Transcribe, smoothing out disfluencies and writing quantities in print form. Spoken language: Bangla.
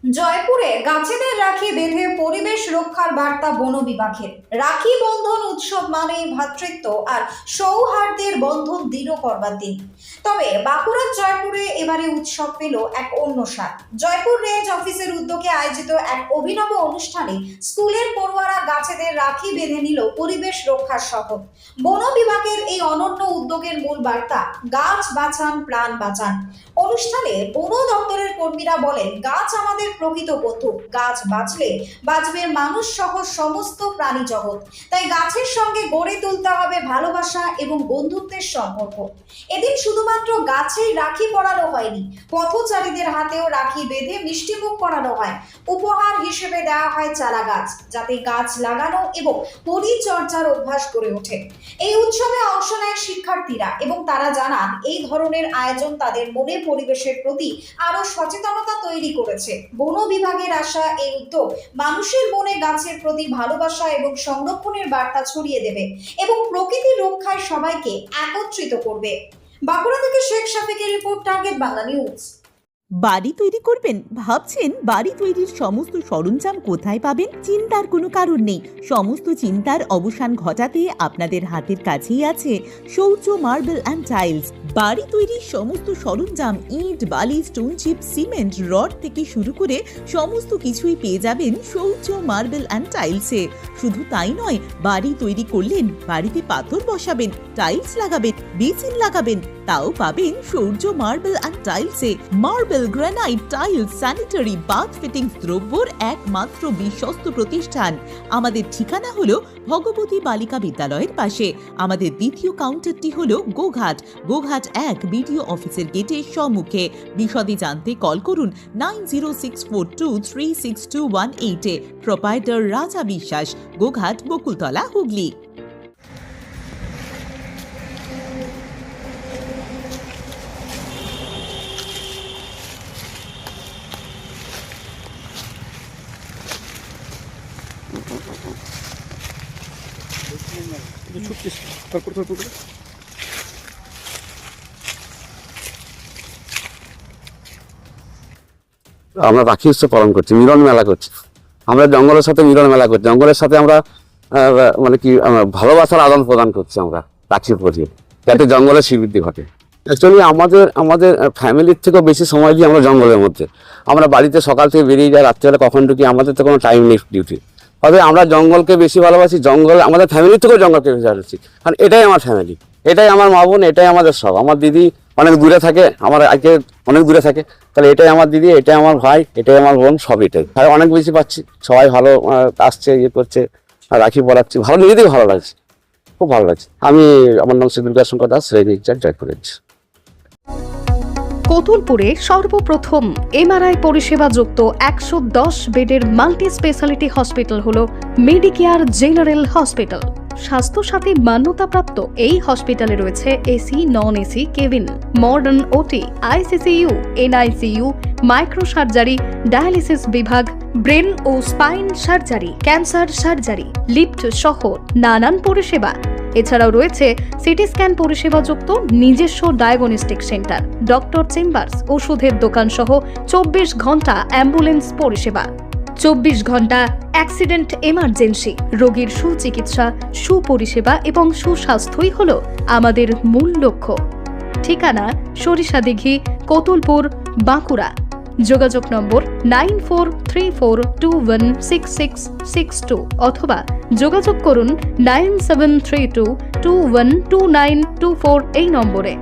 জয়পুরে গাছেদের রাখি বেঁধে পরিবেশ রক্ষার বার্তা বন বিভাগের। রাখি বন্ধন উৎসব মানেই ভ্রাতৃত্ব আর সৌহার্দ্যের বন্ধন দৃঢ় করবার দিন। তবে বাঁকুড়ার জয়পুরে এবারে উৎসব পেল এক অন্য স্বাদ। জয়পুর রেঞ্জ অফিসের উদ্যোগে আয়োজিত এক অভিনব অনুষ্ঠানে স্কুলের পড়ুয়ারা গাছেদের রাখি বেঁধে নিল পরিবেশ রক্ষার শপথ। বন বিভাগের এই অনন্য উদ্যোগের মূল বার্তা গাছ বাঁচান প্রাণ বাঁচান। অনুষ্ঠানে বন দপ্তরের কর্মীরা বলেন, গাছ আমাদের প্রকৃত বন্ধু, গাছ বাঁচলে বাঁচবে মানুষ সহ সমস্ত প্রাণী জগৎ। তাই গাছের সঙ্গে গড়ে তুলতে হবে ভালোবাসা এবং বন্ধুত্বের সম্পর্ক। এদিন শুধুমাত্র গাছেই রাখি পরানো হয়নি, পথচারীদের হাতেও রাখি বেঁধে মিষ্টিমুখ করানো হয়। উপহার হিসেবে দেওয়া হয় চারা গাছ, যাতে গাছ লাগানো এবং পরিচর্যার অভ্যাস গড়ে ওঠে। এই উৎসবে অংশ নেয় শিক্ষার্থীরা এবং তারা জানান, এই ধরনের আয়োজন তাদের মনে পরিবেশের প্রতি আরো সচেতনতা তৈরি করেছে। বন বিভাগের আশা, এই উদ্যোগ মানুষের মনে গাছের প্রতি ভালোবাসা এবং সংরক্ষণের বার্তা ছড়িয়ে দেবে এবং প্রকৃতি রক্ষায় সবাইকে একত্রিত করবে। বাঁকুড়া থেকে শেখ শাফিকের রিপোর্ট, টার্গেট বাংলা নিউজ। বাড়ি তৈরি করবেন? ভাবছেন বাড়ি তৈরির সমস্ত সরঞ্জাম কোথায় পাবেন? চিন্তার কোনো কারণ নেই। সমস্ত চিন্তার অবসান ঘটাতে আপনাদের হাতের কাছেই আছে শৌর্য মার্বেল অ্যান্ড টাইলস। বাড়ি তৈরির সমস্ত সরঞ্জাম, ইট, বালি, স্টোন চিপ, সিমেন্ট, রড থেকে শুরু করে সমস্ত কিছুই পেয়ে যাবেন শৌর্য মার্বেল অ্যান্ড টাইলসে। শুধু তাই নয়, বাড়ি তৈরি করলেন, বাড়িতে পাথর বসাবেন, টাইলস লাগাবেন, বেসিন লাগাবেন, তাও পাবেন শৌর্য মার্বেল অ্যান্ড টাইলসে। Marble, granite, tiles, sanitary, bath fittings দ্রব্যর একমাত্র বিশ্বস্ত প্রতিষ্ঠান। আমাদের ঠিকানা হলো ভগবতী বালিকা বিদ্যালয়ের পাশে। আমাদের দ্বিতীয় কাউন্টারটি হলো গোঘাট 1 বিডিও অফিসের গেটের সম্মুখে। বিশদে জানতে কল করুন 9064236218 প্রোপাইটার রাজা বিশ্বাস, গোঘাট, বকুলতলা, হুগলি। আমরা রাখি উৎসব পালন করছি, মিলন মেলা করছি। আমরা জঙ্গলের সাথে মিলন মেলা করছি, জঙ্গলের সাথে আমরা মানে কি ভালোবাসার আদান প্রদান করছি আমরা রাখি পরিয়ে, যাতে জঙ্গলের শ্রীবৃদ্ধি ঘটে। অ্যাকচুয়ালি আমাদের ফ্যামিলির থেকেও বেশি সময় দিই আমরা জঙ্গলের মধ্যে। আমরা বাড়িতে সকাল থেকে বেরিয়ে যাই, রাত্রিবেলা কখন ঢুকি, আমাদের তো কোনো টাইম নেই ডিউটি। তবে আমরা জঙ্গলকে বেশি ভালোবাসি, জঙ্গল আমাদের ফ্যামিলির থেকেও জঙ্গলকে বেশি ভালোবাসি, কারণ এটাই আমার ফ্যামিলি, এটাই আমার মা বোন, এটাই আমাদের সব। আমার দিদি অনেক দূরে থাকে, আমার আজকে অনেক দূরে থাকে, তাহলে এটাই আমার দিদি, এটাই আমার ভাই, এটাই আমার বোন, সব এটাই। আর অনেক বেশি পাচ্ছি, সবাই ভালো আসছে, ইয়ে করছে, রাখি পরাচ্ছি, ভালো, নিজেদেরই ভালো লাগছে, খুব ভালো লাগছে। আমার নাম Siddiqur Shankar Das, range in-charge, Jaipur range. কতুলপুরে সর্বপ্রথম এমআরআই পরিষেবা যুক্ত 110 বেডের মাল্টি স্পেশালিটি হসপিটাল হলো মেডিকেয়ার জেনারেল হসপিটাল। স্বাস্থ্যসাথী মান্যতাপ্রাপ্ত এই হসপিটালে রয়েছে AC, non AC cabin, modern OT, ICCU, NICU, micro surgery, dialysis বিভাগ, ব্রেন ও spine surgery, cancer surgery, lift সহ নানান পরিষেবা। এছাড়াও রয়েছে সিটি স্ক্যান পরিষেবা যুক্ত নিজস্ব ডায়াগনস্টিক সেন্টার, ডক্টর চেম্বার্স, ওষুধের দোকান সহ 24 ঘন্টা অ্যাম্বুলেন্স পরিষেবা। 24 ঘন্টা অ্যাক্সিডেন্ট এমার্জেন্সি, রোগীর সুচিকিৎসা, সুপরিষেবা এবং সুস্বাস্থ্যই হল আমাদের মূল লক্ষ্য। ঠিকানা সরিষাদিঘি, কতুলপুর, বাঁকুড়া। যোগাযোগ নম্বর 9434216662 অথবা যোগাযোগ করুন 9732212924 এই নম্বরে।